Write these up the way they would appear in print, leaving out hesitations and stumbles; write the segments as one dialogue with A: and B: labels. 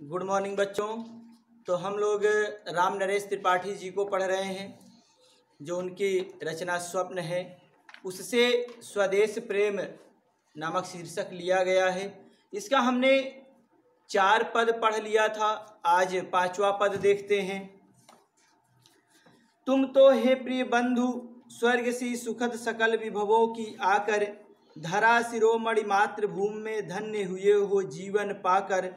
A: Good morning बच्चों। तो हम लोग राम नरेश त्रिपाठी जी को पढ़ रहे हैं, जो उनकी रचना स्वप्न है। उससे स्वदेश प्रेम नामक शीर्षक लिया गया है। इसका हमने 4 पद पढ़ लिया था, आज 5वां पद देखते हैं। तुम तो हे प्रिय बंधु स्वर्ग सी सुखद सकल विभवों की आकर, धरा शिरोमणि मातृभूमि में धन्य हुए हो जीवन पाकर।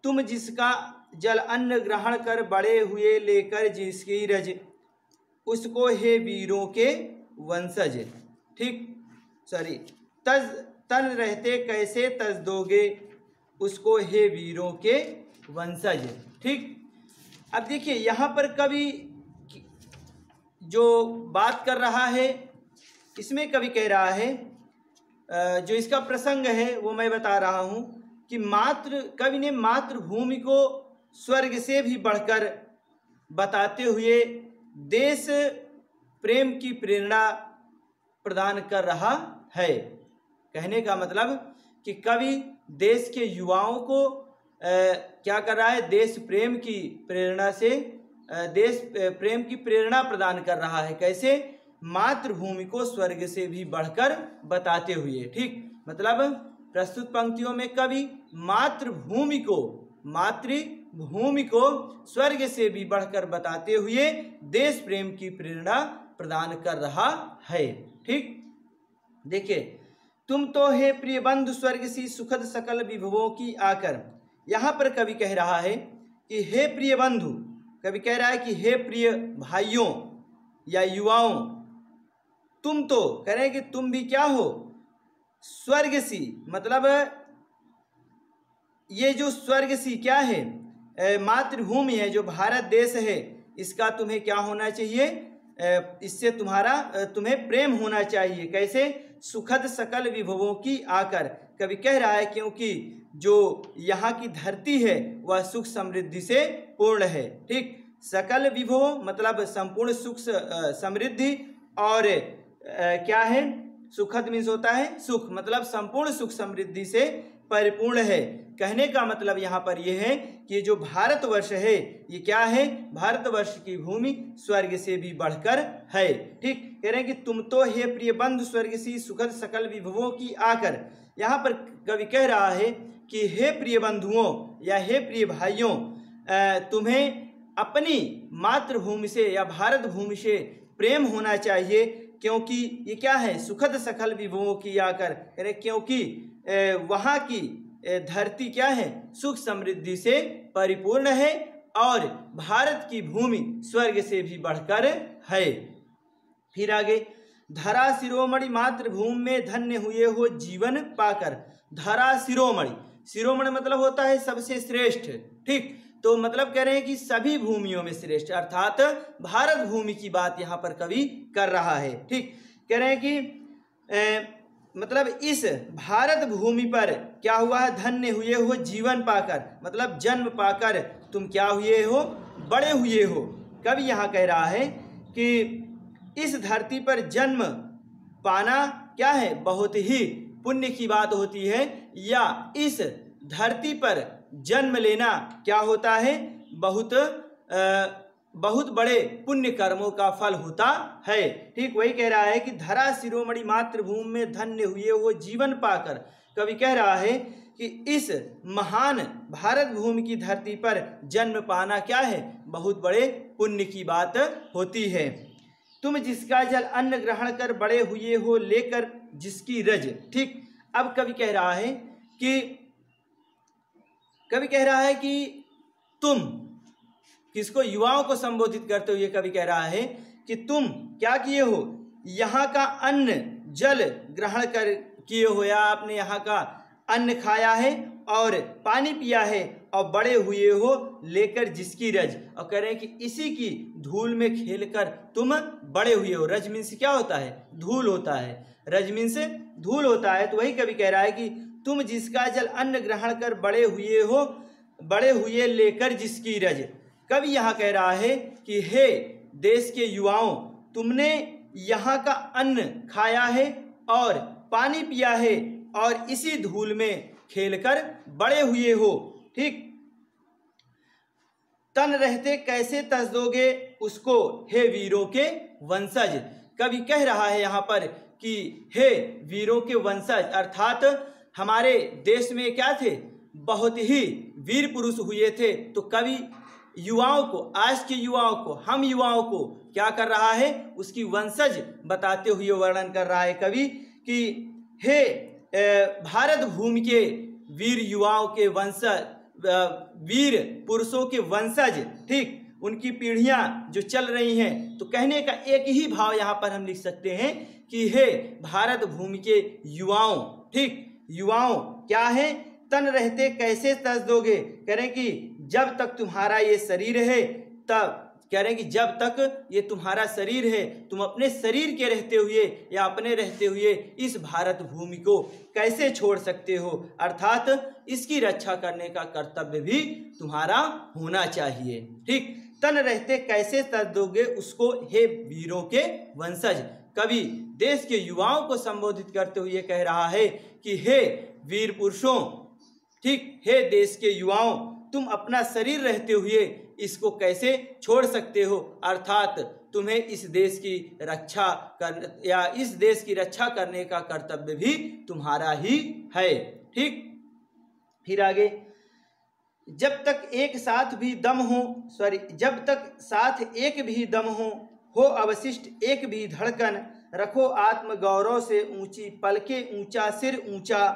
A: तुम जिसका जल अन्न ग्रहण कर बड़े हुए लेकर जिसकी रज, उसको हे वीरों के वंशज। ठीक, सॉरी, तज तन रहते कैसे तज दोगे, उसको हे वीरों के वंशज। ठीक, अब देखिए यहाँ पर कवि जो बात कर रहा है, इसमें कवि कह रहा है, जो इसका प्रसंग है वो मैं बता रहा हूँ कि कवि ने मातृभूमि को स्वर्ग से भी बढ़कर बताते हुए देश प्रेम की प्रेरणा प्रदान कर रहा है। कहने का मतलब कि कवि देश के युवाओं को क्या कर रहा है, देश प्रेम की प्रेरणा से देश प्रेम की प्रेरणा प्रदान कर रहा है। कैसे? मातृभूमि को स्वर्ग से भी बढ़कर बताते हुए। ठीक, मतलब प्रस्तुत पंक्तियों में कवि मातृभूमि को स्वर्ग से भी बढ़कर बताते हुए देश प्रेम की प्रेरणा प्रदान कर रहा है। ठीक, देखिए, तुम तो हे प्रिय बंधु स्वर्ग सी सुखद सकल विभवों की आकर। यहाँ पर कवि कह रहा है कि हे प्रिय बंधु, कवि कह रहा है कि हे प्रिय भाइयों या युवाओं, तुम तो कह रहे हैं कि तुम भी क्या हो, स्वर्ग सी, मतलब ये जो स्वर्ग सी क्या है, मातृभूमि है, जो भारत देश है, इसका तुम्हें क्या होना चाहिए, इससे तुम्हें प्रेम होना चाहिए। कैसे? सुखद सकल विभवों की आकर। कवि कह रहा है क्योंकि जो यहाँ की धरती है वह सुख समृद्धि से पूर्ण है। ठीक, सकल विभव मतलब संपूर्ण सुख समृद्धि, और क्या है, सुखद मीन्स होता है सुख, मतलब संपूर्ण सुख समृद्धि से परिपूर्ण है। कहने का मतलब यहाँ पर यह है कि जो भारतवर्ष है, ये क्या है, भारतवर्ष की भूमि स्वर्ग से भी बढ़कर है। ठीक, कह रहे हैं कि तुम तो हे प्रिय बंधु स्वर्ग सी सुखद सकल विभवों की आकर। यहाँ पर कवि कह रहा है कि हे प्रिय बंधुओं या हे प्रिय भाइयों, तुम्हें अपनी मातृभूमि से या भारत भूमि से प्रेम होना चाहिए, क्योंकि ये क्या है, सुखद सकल विभवों की आकर। कह रहे क्योंकि वहाँ की धरती क्या है, सुख समृद्धि से परिपूर्ण है, और भारत की भूमि स्वर्ग से भी बढ़कर है। फिर आगे, धरा शिरोमणि मातृभूमि में धन्य हुए हो जीवन पाकर। धरा शिरोमणि, शिरोमणि मतलब होता है सबसे श्रेष्ठ। ठीक, तो मतलब कह रहे हैं कि सभी भूमियों में श्रेष्ठ, अर्थात भारत भूमि की बात यहाँ पर कवि कर रहा है। ठीक, कह रहे हैं कि मतलब इस भारत भूमि पर क्या हुआ है, धन्य हुए हो जीवन पाकर, मतलब जन्म पाकर तुम क्या हुए हो, बड़े हुए हो। कवि यहाँ कह रहा है कि इस धरती पर जन्म पाना क्या है, बहुत ही पुण्य की बात होती है, या इस धरती पर जन्म लेना क्या होता है, बहुत बड़े पुण्य कर्मों का फल होता है। ठीक, वही कह रहा है कि धरा शिरोमणि मातृभूमि में धन्य हुए हो जीवन पाकर। कवि कह रहा है कि इस महान भारत भूमि की धरती पर जन्म पाना क्या है, बहुत बड़े पुण्य की बात होती है। तुम जिसका जल अन्न ग्रहण कर बड़े हुए हो लेकर जिसकी रज। ठीक, अब कवि कह रहा है कि तुम, किसको, युवाओं को संबोधित करते हुए कवि कह रहा है कि तुम क्या किए हो, यहाँ का अन्न जल ग्रहण कर किए हो, या आपने यहाँ का अन्न खाया है और पानी पिया है और बड़े हुए हो लेकर जिसकी रज। और कह रहे हैं कि इसी की धूल में खेलकर तुम बड़े हुए हो। रज मीन्स क्या होता है, धूल होता है, रज मीन्स धूल होता है। तो वही कवि कह रहा है कि तुम जिसका जल अन्न ग्रहण कर बड़े हुए हो, बड़े हुए लेकर जिसकी रज। कवि यहाँ कह रहा है कि हे देश के युवाओं, तुमने यहाँ का अन्न खाया है और पानी पिया है और इसी धूल में खेलकर बड़े हुए हो। ठीक, तन रहते कैसे तज दोगे उसको, हे वीरों के वंशज। कवि कह रहा है यहाँ पर कि हे वीरों के वंशज, अर्थात हमारे देश में क्या थे, बहुत ही वीर पुरुष हुए थे। तो कवि युवाओं को, आज के युवाओं को, हम युवाओं को क्या कर रहा है, उसकी वंशज बताते हुए वर्णन कर रहा है कवि कि हे भारत भूमि के वीर युवाओं के वंशज, वीर पुरुषों के वंशज, ठीक, उनकी पीढ़ियां जो चल रही हैं। तो कहने का एक ही भाव यहाँ पर हम लिख सकते हैं कि हे भारत भूमि के युवाओं, ठीक, युवाओं क्या है, तन रहते कैसे तज दोगे, कह रहे कि जब तक तुम्हारा ये शरीर है, तब कह रहे हैं कि जब तक ये तुम्हारा शरीर है, तुम अपने शरीर के रहते हुए या अपने रहते हुए इस भारत भूमि को कैसे छोड़ सकते हो, अर्थात इसकी रक्षा करने का कर्तव्य भी तुम्हारा होना चाहिए। ठीक, तन रहते कैसे तज दोगे उसको, हे वीरों के वंशज। कवि देश के युवाओं को संबोधित करते हुए कह रहा है कि हे वीर पुरुषों, ठीक, हे देश के युवाओं, तुम अपना शरीर रहते हुए इसको कैसे छोड़ सकते हो, अर्थात तुम्हें इस देश की रक्षा कर या इस देश की रक्षा करने का कर्तव्य भी तुम्हारा ही है। ठीक, फिर आगे, जब तक एक साथ भी दम हो, जब तक साथ एक भी दम हो अवशिष्ट एक भी धड़कन, रखो आत्म गौरव से ऊंची, पलके ऊंचा सिर ऊंचा,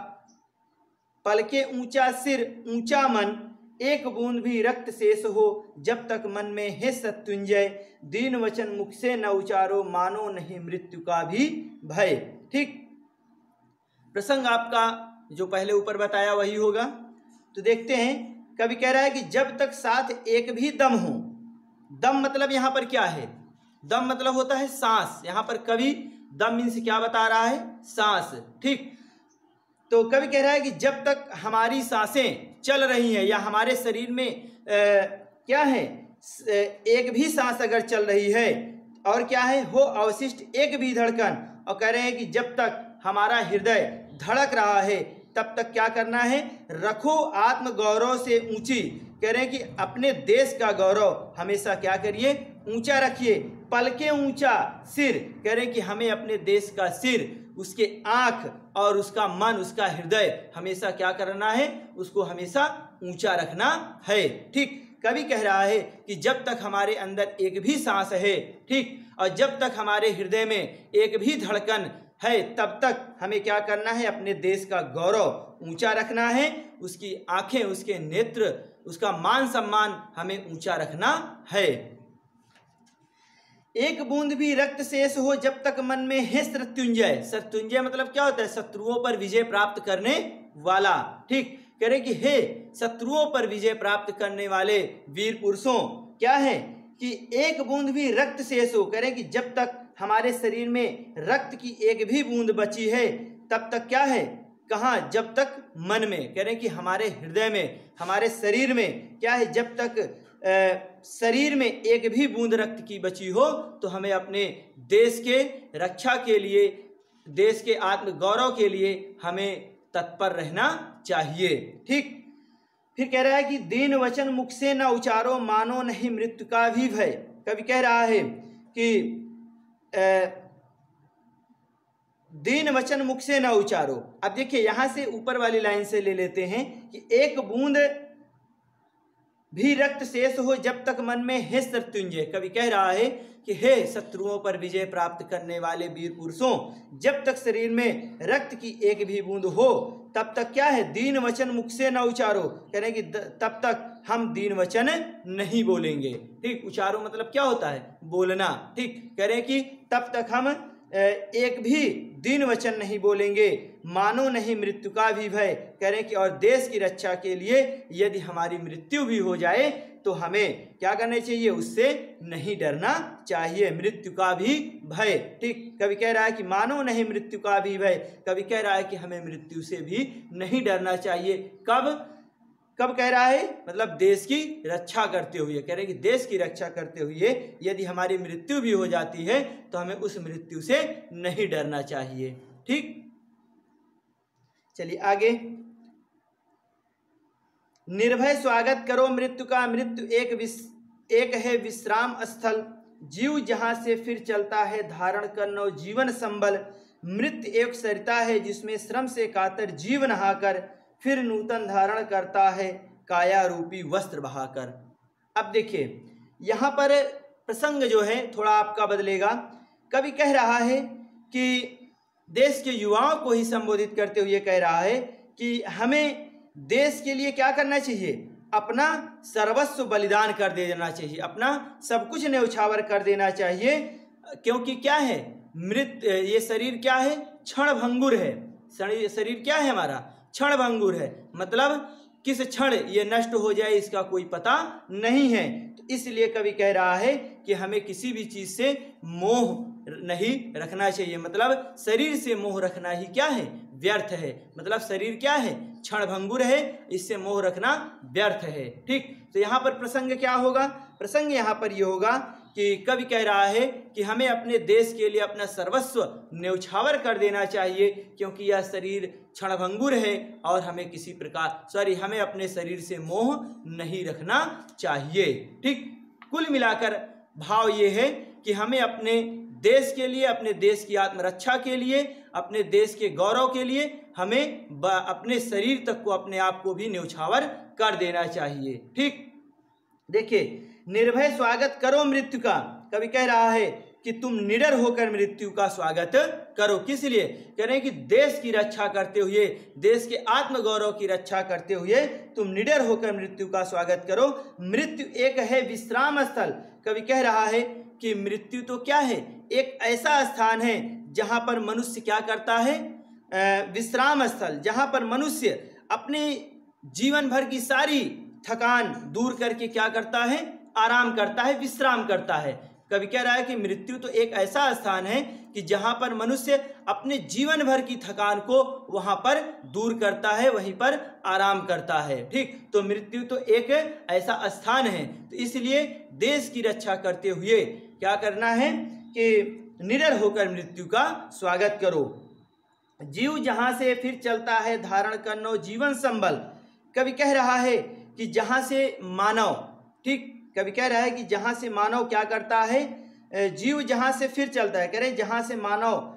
A: पलके ऊंचा सिर ऊंचा मन, एक बूंद भी रक्त शेष हो जब तक मन में है सत्युंजय, दीन वचन मुख से न उचारो, मानो नहीं मृत्यु का भी भय। ठीक, प्रसंग आपका जो पहले ऊपर बताया वही होगा। तो देखते हैं, कवि कह रहा है कि जब तक साथ एक भी दम हो, दम मतलब यहाँ पर क्या है, दम मतलब होता है सांस, यहाँ पर कवि दम मीन्स क्या बता रहा है, सांस। ठीक, तो कवि कह रहा है कि जब तक हमारी सांसें चल रही हैं या हमारे शरीर में क्या है, एक भी सांस अगर चल रही है, और क्या है, हो अवशिष्ट एक भी धड़कन, और कह रहे हैं कि जब तक हमारा हृदय धड़क रहा है तब तक क्या करना है, रखो आत्म गौरव से ऊंची, कह रहे हैं कि अपने देश का गौरव हमेशा क्या करिए, ऊंचा रखिए, पलके ऊंचा सिर, कह रहे हैं कि हमें अपने देश का सिर, उसके आँख और उसका मन, उसका हृदय हमेशा क्या करना है, उसको हमेशा ऊंचा रखना है। ठीक, कवि कह रहा है कि जब तक हमारे अंदर एक भी सांस है, ठीक, और जब तक हमारे हृदय में एक भी धड़कन है, तब तक हमें क्या करना है, अपने देश का गौरव ऊंचा रखना है, उसकी आंखें, उसके नेत्र, उसका मान सम्मान हमें ऊंचा रखना है। एक बूंद भी रक्त शेष हो जब तक मन में है सत्युंजय, सत्युंजय मतलब क्या होता है, शत्रुओं पर विजय प्राप्त करने वाला। ठीक, कह रहे कि हे शत्रुओं पर विजय प्राप्त करने वाले वीर पुरुषों, क्या है कि एक बूंद भी रक्त शेष हो, कह रहे कि जब तक हमारे शरीर में रक्त की एक भी बूंद बची है तब तक क्या है, कहाँ, जब तक मन में, कह रहे कि हमारे हृदय में, हमारे शरीर में क्या है, जब तक शरीर में एक भी बूंद रक्त की बची हो, तो हमें अपने देश के रक्षा के लिए, देश के आत्म गौरव के लिए हमें तत्पर रहना चाहिए। ठीक, फिर कह रहा है कि दीन वचन मुख से न उचारो, मानो नहीं मृत्यु का भी भय। कवि कह रहा है कि दीन वचन मुख से न उचारो। अब देखिए यहां से ऊपर वाली लाइन से ले लेते हैं कि एक बूंद भी रक्त शेष हो जब तक मन में है सत्युंजय। कवि कह रहा है कि हे शत्रुओं पर विजय प्राप्त करने वाले वीर पुरुषों, जब तक शरीर में रक्त की एक भी बूंद हो तब तक क्या है, दीन वचन मुख से न उचारो, कह रहे हैं कि तब तक हम दीन वचन नहीं बोलेंगे। ठीक, उचारो मतलब क्या होता है, बोलना। ठीक, कह रहे हैं कि तब तक हम एक भी दीन वचन नहीं बोलेंगे, मानो नहीं मृत्यु का भी भय, कह रहे हैं कि और देश की रक्षा के लिए यदि हमारी मृत्यु भी हो जाए तो हमें क्या करना चाहिए, उससे नहीं डरना चाहिए, मृत्यु का भी भय। ठीक, कवि कह रहा है कि मानो नहीं मृत्यु का भी भय, कवि कह रहा है कि हमें मृत्यु से भी नहीं डरना चाहिए। कब कह रहा है, मतलब देश की रक्षा करते हुए, कह रहे हैं कि देश की रक्षा करते हुए यदि हमारी मृत्यु भी हो जाती है तो हमें उस मृत्यु से नहीं डरना चाहिए। ठीक, चलिए आगे निर्भय स्वागत करो मृत्यु का, मृत्यु एक है विश्राम स्थल, जीव जहाँ से फिर चलता है धारण कर नव जीवन संबल। मृत्यु एक सरिता है जिसमें श्रम से कातर जीव नहाकर फिर नूतन धारण करता है काया रूपी वस्त्र बहाकर। अब देखिए यहाँ पर प्रसंग जो है थोड़ा आपका बदलेगा। कवि कह रहा है कि देश के युवाओं को ही संबोधित करते हुए कह रहा है कि हमें देश के लिए क्या करना चाहिए, अपना सर्वस्व बलिदान कर देना चाहिए, अपना सब कुछ न्यौछावर कर देना चाहिए। क्योंकि क्या है, ये शरीर क्या है, क्षण भंगुर है। शरीर क्या है हमारा, क्षण भंगुर है, मतलब किस क्षण ये नष्ट हो जाए इसका कोई पता नहीं है। तो इसलिए कवि कह रहा है कि हमें किसी भी चीज से मोह नहीं रखना चाहिए, मतलब शरीर से मोह रखना ही क्या है, व्यर्थ है। मतलब शरीर क्या है, क्षण भंगुर है, इससे मोह रखना व्यर्थ है। ठीक, तो यहाँ पर प्रसंग क्या होगा, प्रसंग यहाँ पर ये होगा कि कवि कह रहा है कि हमें अपने देश के लिए अपना सर्वस्व न्यौछावर कर देना चाहिए, क्योंकि यह शरीर क्षणभंगुर है और हमें किसी प्रकार हमें अपने शरीर से मोह नहीं रखना चाहिए। ठीक, कुल मिलाकर भाव ये है कि हमें अपने देश के लिए, अपने देश की आत्मरक्षा के लिए, अपने देश के गौरव के लिए हमें अपने शरीर तक को, अपने आप को भी न्यौछावर कर देना चाहिए। ठीक, देखिए निर्भय स्वागत करो मृत्यु का, कवि कह रहा है कि तुम निडर होकर मृत्यु का स्वागत करो। किस लिए कह रहे हैं कि देश की रक्षा करते हुए, देश के आत्मगौरव की रक्षा करते हुए तुम निडर होकर मृत्यु का स्वागत करो। मृत्यु एक है विश्राम स्थल, कवि कह रहा है कि मृत्यु तो क्या है, एक ऐसा स्थान है जहाँ पर मनुष्य क्या करता है, विश्राम स्थल, जहाँ पर मनुष्य अपने जीवन भर की सारी थकान दूर करके क्या करता है, आराम करता है, विश्राम करता है। कवि कह रहा है कि मृत्यु तो एक ऐसा स्थान है कि जहाँ पर मनुष्य अपने जीवन भर की थकान को वहाँ पर दूर करता है, वहीं पर आराम करता है। ठीक, तो मृत्यु तो एक ऐसा स्थान है, तो इसलिए देश की रक्षा करते हुए क्या करना है कि निडर होकर मृत्यु का स्वागत करो। जीव जहाँ से फिर चलता है धारण कर नव जीवन संबल, कवि कह रहा है कि जहाँ से मानव, ठीक, कवि कह रहा है कि जहाँ से मानव क्या करता है, जीव जहाँ से फिर चलता है, कह रहे जहाँ से मानव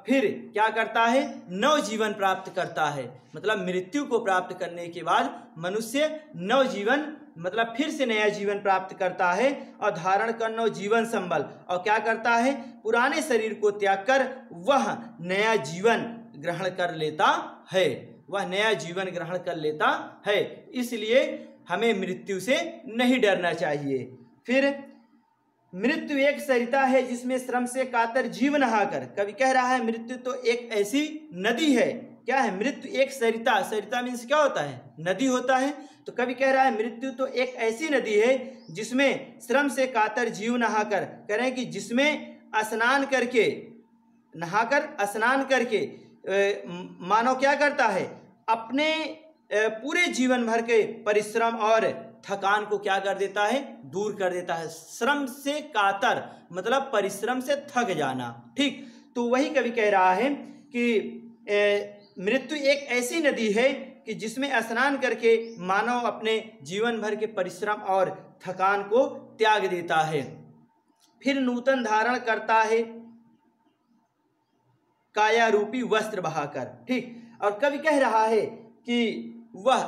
A: फिर क्या करता है, नव जीवन प्राप्त करता है। मतलब मृत्यु को प्राप्त करने के बाद मनुष्य नव जीवन, मतलब फिर से नया जीवन प्राप्त करता है और धारण कर नव जीवन संबल, और क्या करता है, पुराने शरीर को त्याग कर वह नया जीवन ग्रहण कर लेता है, वह नया जीवन ग्रहण कर लेता है। इसलिए हमें मृत्यु से नहीं डरना चाहिए। फिर मृत्यु एक सरिता है जिसमें श्रम से कातर जीव नहाकर, कवि कह रहा है मृत्यु तो एक ऐसी नदी है। क्या है, मृत्यु एक सरिता, सरिता मीन्स क्या होता है, नदी होता है। तो कवि कह रहा है मृत्यु तो एक ऐसी नदी है जिसमें श्रम से कातर जीव नहाकर, कह रहे हैं कि जिसमें स्नान करके, नहाकर स्नान करके मानव क्या करता है, अपने पूरे जीवन भर के परिश्रम और थकान को क्या कर देता है, दूर कर देता है। श्रम से कातर मतलब परिश्रम से थक जाना। ठीक, तो वही कवि कह रहा है कि मृत्यु एक ऐसी नदी है कि जिसमें स्नान करके मानव अपने जीवन भर के परिश्रम और थकान को त्याग देता है, फिर नूतन धारण करता है काया रूपी वस्त्र बहाकर। ठीक, और कवि कह रहा है कि वह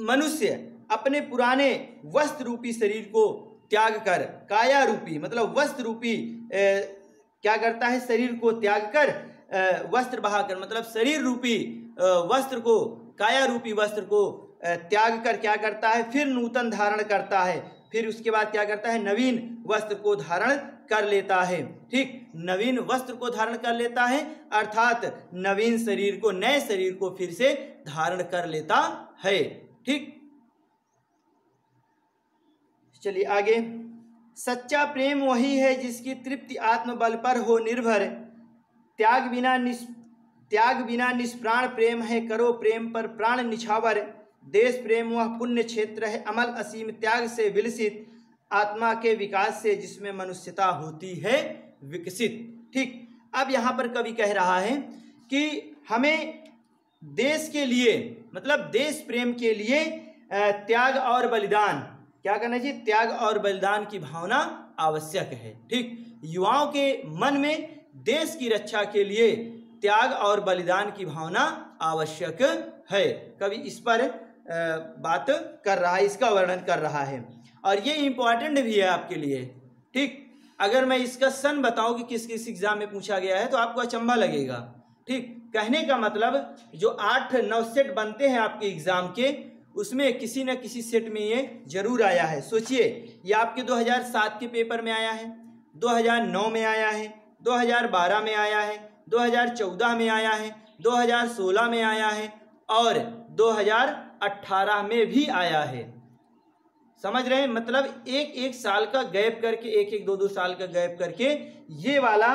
A: मनुष्य अपने पुराने वस्त्र रूपी शरीर को त्याग कर, काया रूपी मतलब वस्त्र रूपी क्या करता है, शरीर को त्याग कर वस्त्र बहाकर, मतलब शरीर रूपी वस्त्र को, काया रूपी वस्त्र को त्याग कर क्या करता है, फिर नूतन धारण करता है। फिर उसके बाद क्या करता है, नवीन वस्त्र को धारण कर लेता है। ठीक, नवीन वस्त्र को धारण कर लेता है अर्थात नवीन शरीर को, नए शरीर को फिर से धारण कर लेता है। ठीक, चलिए आगे। सच्चा प्रेम वही है जिसकी तृप्ति आत्मबल पर हो निर्भर, त्याग बिना निष्प्राण प्रेम है, करो प्रेम पर प्राण निछावर। देश प्रेम वह पुण्य क्षेत्र है अमल असीम त्याग से विलसित, आत्मा के विकास से जिसमें मनुष्यता होती है विकसित। ठीक, अब यहाँ पर कवि कह रहा है कि हमें देश के लिए मतलब देश प्रेम के लिए त्याग और बलिदान, क्या करना चाहिए, त्याग और बलिदान की भावना आवश्यक है। ठीक, युवाओं के मन में देश की रक्षा के लिए त्याग और बलिदान की भावना आवश्यक है। कवि इस पर बात कर रहा है, इसका वर्णन कर रहा है और ये इम्पोर्टेंट भी है आपके लिए। ठीक, अगर मैं इसका सन बताऊं कि किस किस एग्जाम में पूछा गया है तो आपको अचंभा लगेगा। ठीक, कहने का मतलब जो 8-9 सेट बनते हैं आपके एग्जाम के, उसमें किसी न किसी सेट में ये जरूर आया है। सोचिए, ये आपके 2007 के पेपर में आया है, 2009 में आया है, 2012 में आया है, 2014 में आया है, 2016 में आया है और 2018 में भी आया है। समझ रहे हैं, मतलब एक एक साल का गैप करके, एक एक 2-2 साल का गैप करके ये वाला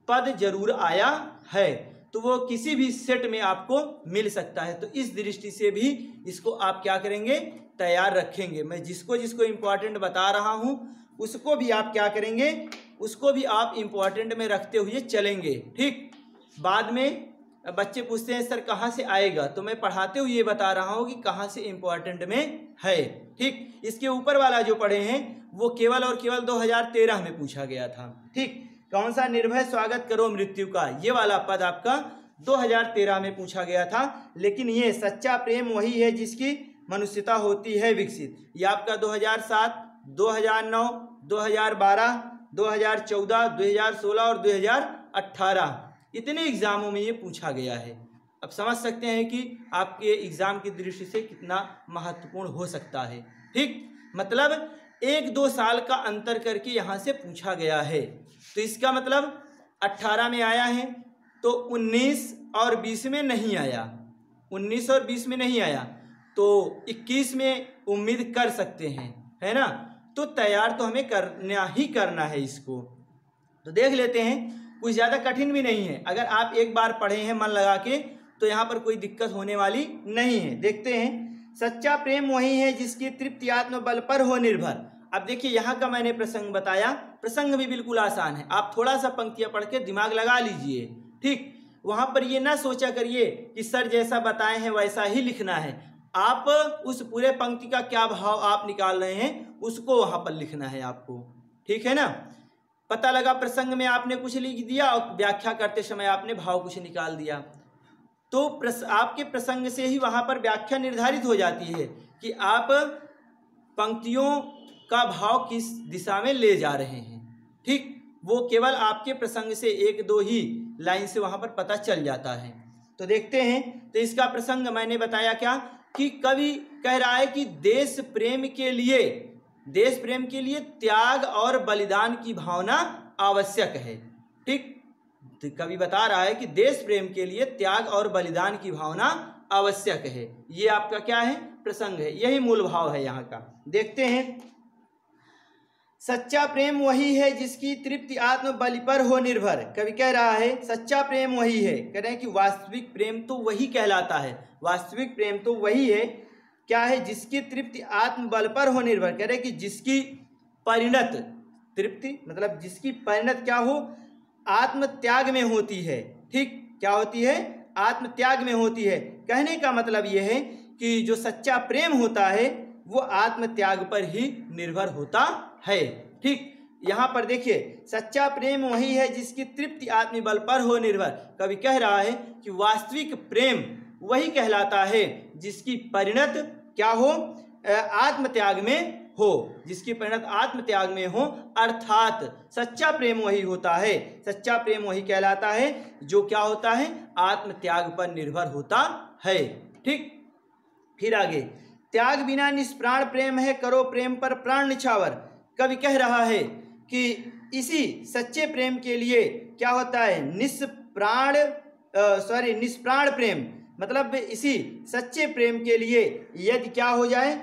A: पद जरूर आया है। तो वो किसी भी सेट में आपको मिल सकता है। तो इस दृष्टि से भी इसको आप क्या करेंगे, तैयार रखेंगे। मैं जिसको जिसको इम्पोर्टेंट बता रहा हूँ उसको भी आप क्या करेंगे, उसको भी आप इम्पोर्टेंट में रखते हुए चलेंगे। ठीक, बाद में बच्चे पूछते हैं सर कहाँ से आएगा, तो मैं पढ़ाते हुए ये बता रहा हूँ कि कहाँ से इम्पोर्टेंट में है। ठीक, इसके ऊपर वाला जो पढ़े हैं वो केवल और केवल 2013 में पूछा गया था। ठीक, कौन सा, निर्भय स्वागत करो मृत्यु का, ये वाला पद आपका 2013 में पूछा गया था। लेकिन ये सच्चा प्रेम वही है जिसकी मनुष्यता होती है विकसित, ये आपका 2007, 2009, 2012, 2014, 2016 और 2018 इतने एग्जामों में ये पूछा गया है। अब समझ सकते हैं कि आपके एग्जाम की दृष्टि से कितना महत्वपूर्ण हो सकता है। ठीक, मतलब 1-2 साल का अंतर करके यहाँ से पूछा गया है। तो इसका मतलब 18 में आया है तो 19 और 20 में नहीं आया, 19 और 20 में नहीं आया तो 21 में उम्मीद कर सकते हैं, है ना। तो तैयार तो हमें करना ही करना है इसको। तो देख लेते हैं, कुछ ज़्यादा कठिन भी नहीं है। अगर आप एक बार पढ़े हैं मन लगा के तो यहाँ पर कोई दिक्कत होने वाली नहीं है। देखते हैं, सच्चा प्रेम वही है जिसकी तृप्ति आत्मबल पर हो निर्भर। अब देखिए, यहाँ का मैंने प्रसंग बताया, प्रसंग भी बिल्कुल आसान है, आप थोड़ा सा पंक्तियाँ पढ़ के दिमाग लगा लीजिए। ठीक, वहाँ पर ये ना सोचा करिए कि सर जैसा बताए हैं वैसा ही लिखना है। आप उस पूरे पंक्ति का क्या भाव आप निकाल रहे हैं उसको वहाँ पर लिखना है आपको। ठीक है ना, पता लगा प्रसंग में आपने कुछ लिख दिया और व्याख्या करते समय आपने भाव कुछ निकाल दिया, तो आपके प्रसंग से ही वहाँ पर व्याख्या निर्धारित हो जाती है कि आप पंक्तियों का भाव किस दिशा में ले जा रहे हैं। ठीक, वो केवल आपके प्रसंग से 1-2 ही लाइन से वहाँ पर पता चल जाता है। तो देखते हैं, तो इसका प्रसंग मैंने बताया क्या कि कवि कह रहा है कि देश प्रेम के लिए त्याग और बलिदान की भावना आवश्यक है। ठीक, तो कवि बता रहा है कि देश प्रेम के लिए त्याग और बलिदान की भावना आवश्यक है। ये आपका क्या है, प्रसंग है, यही मूल भाव है यहाँ का। देखते हैं, सच्चा प्रेम वही है जिसकी तृप्ति आत्म बलि पर हो निर्भर। कवि कह रहा है सच्चा प्रेम वही है, कह रहे हैं कि वास्तविक प्रेम तो वही कहलाता है, वास्तविक प्रेम तो वही है, क्या है, जिसकी तृप्ति आत्मबल पर हो निर्भर। कह रहे हैं कि जिसकी परिणत तृप्ति मतलब जिसकी परिणत क्या हो, आत्म त्याग में होती है। ठीक, क्या होती है, आत्म त्याग में होती है। कहने का मतलब यह है कि जो सच्चा प्रेम होता है वो आत्म त्याग पर ही निर्भर होता है। ठीक, यहाँ पर देखिए, सच्चा प्रेम वही है जिसकी तृप्ति आत्मबल पर हो निर्भर। कवि कह रहा है कि वास्तविक प्रेम वही कहलाता है जिसकी परिणत क्या हो, आत्मत्याग में हो, जिसकी परिणत आत्मत्याग में हो, अर्थात सच्चा प्रेम वही होता है, सच्चा प्रेम वही कहलाता है जो क्या होता है, आत्मत्याग पर निर्भर होता है। ठीक, फिर आगे, त्याग बिना निष्प्राण प्रेम है, करो प्रेम पर प्राण निछावर। कवि कह रहा है कि इसी सच्चे प्रेम के लिए क्या होता है, निष्प्राण प्रेम, मतलब इसी सच्चे प्रेम के लिए यदि क्या हो जाए,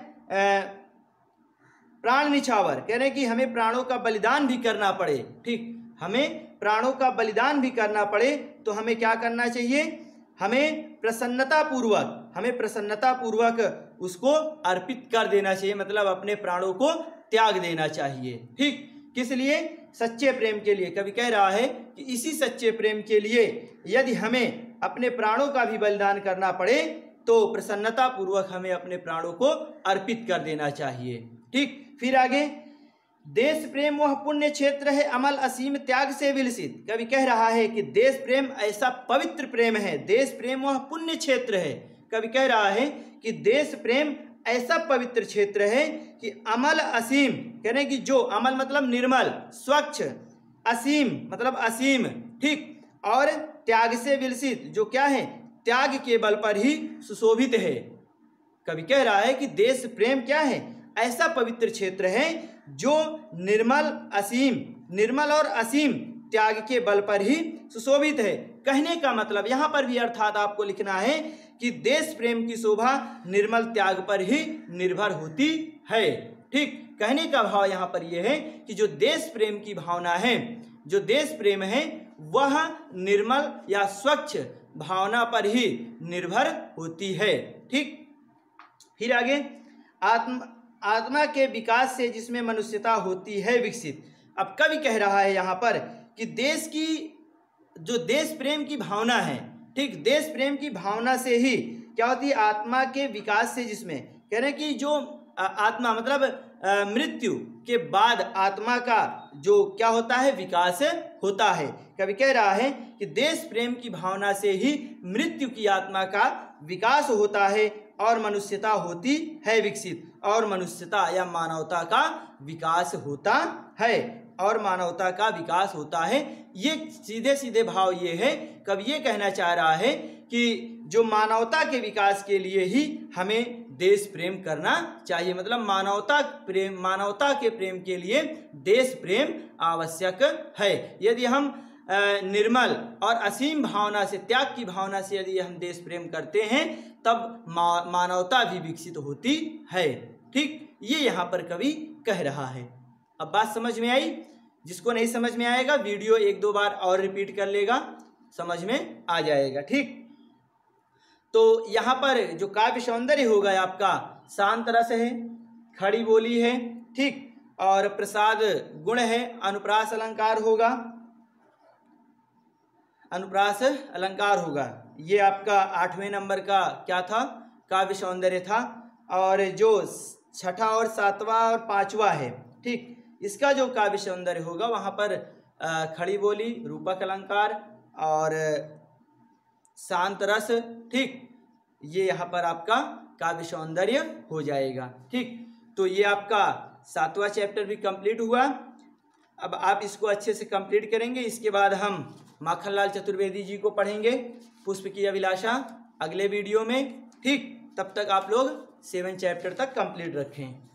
A: प्राण निछावर, कह रहे हैं कि हमें प्राणों का बलिदान भी करना पड़े। ठीक, हमें प्राणों का बलिदान भी करना पड़े तो हमें क्या करना चाहिए, हमें प्रसन्नता पूर्वक उसको अर्पित कर देना चाहिए, मतलब अपने प्राणों को त्याग देना चाहिए। ठीक, किस लिए, सच्चे प्रेम के लिए। कवि कह रहा है कि इसी सच्चे प्रेम के लिए यदि हमें अपने प्राणों का भी बलिदान करना पड़े तो प्रसन्नता पूर्वक हमें अपने प्राणों को अर्पित कर देना चाहिए। ठीक, फिर आगे, देश प्रेम वह पुण्य क्षेत्र है अमल असीम त्याग से विलसित। कवि कह रहा है कि देश प्रेम ऐसा पवित्र प्रेम है, देश प्रेम वह पुण्य क्षेत्र है। कवि कह रहा है कि देश प्रेम ऐसा पवित्र क्षेत्र है कि अमल असीम, कह रहे हैं कि जो, अमल मतलब निर्मल, स्वच्छ, असीम मतलब असीम, ठीक, और त्याग से विलसित, जो क्या है, त्याग के बल पर ही सुशोभित है। कवि कह रहा है कि देश प्रेम क्या है, ऐसा पवित्र क्षेत्र है जो निर्मल असीम, निर्मल और असीम त्याग के बल पर ही सुशोभित है। कहने का मतलब यहाँ पर भी अर्थात आपको लिखना है कि देश प्रेम की शोभा निर्मल त्याग पर ही निर्भर होती है। ठीक, कहने का भाव यहाँ पर यह है कि जो देश प्रेम की भावना है, जो देश प्रेम है, वह निर्मल या स्वच्छ भावना पर ही निर्भर होती है। ठीक, फिर आगे, आत्मा के विकास से जिसमें मनुष्यता होती है विकसित। अब कवि कह रहा है यहाँ पर कि देश की जो देश प्रेम की भावना है, ठीक, देश प्रेम की भावना से ही क्या होती है, आत्मा के विकास से, जिसमें कह रहे हैं कि जो आत्मा मतलब मृत्यु के बाद आत्मा का जो क्या होता है, विकास होता है। कवि कह रहा है कि देश प्रेम की भावना से ही मृत्यु की आत्मा का विकास होता है और मनुष्यता होती है विकसित, और मनुष्यता या मानवता का विकास होता है, और मानवता का विकास होता है। ये सीधे सीधे भाव ये है, कवि ये कहना चाह रहा है कि जो मानवता के विकास के लिए ही हमें देश प्रेम करना चाहिए, मतलब मानवता के प्रेम के लिए देश प्रेम आवश्यक है। यदि हम निर्मल और असीम भावना से, त्याग की भावना से यदि हम देश प्रेम करते हैं, तब मानवता भी विकसित होती है। ठीक, ये यहाँ पर कवि कह रहा है। अब बात समझ में आई? जिसको नहीं समझ में आएगा वीडियो एक दो बार और रिपीट कर लेगा, समझ में आ जाएगा। ठीक, तो यहाँ पर जो काव्य सौंदर्य होगा आपका, शांत रस है, खड़ी बोली है, ठीक, और प्रसाद गुण है, अनुप्रास अलंकार होगा, अनुप्रास अलंकार होगा। ये आपका 8वें नंबर का क्या था, काव्य सौंदर्य था। और जो 6ठा और 7वां और 5वां है, ठीक, इसका जो काव्य सौंदर्य होगा वहाँ पर खड़ी बोली, रूपक अलंकार और शांत रस, ठीक, ये यहाँ पर आपका काव्य सौंदर्य हो जाएगा। ठीक, तो ये आपका 7वां चैप्टर भी कंप्लीट हुआ। अब आप इसको अच्छे से कंप्लीट करेंगे। इसके बाद हम माखनलाल चतुर्वेदी जी को पढ़ेंगे, पुष्प की अभिलाषा, अगले वीडियो में। ठीक, तब तक आप लोग 7 चैप्टर तक कंप्लीट रखें।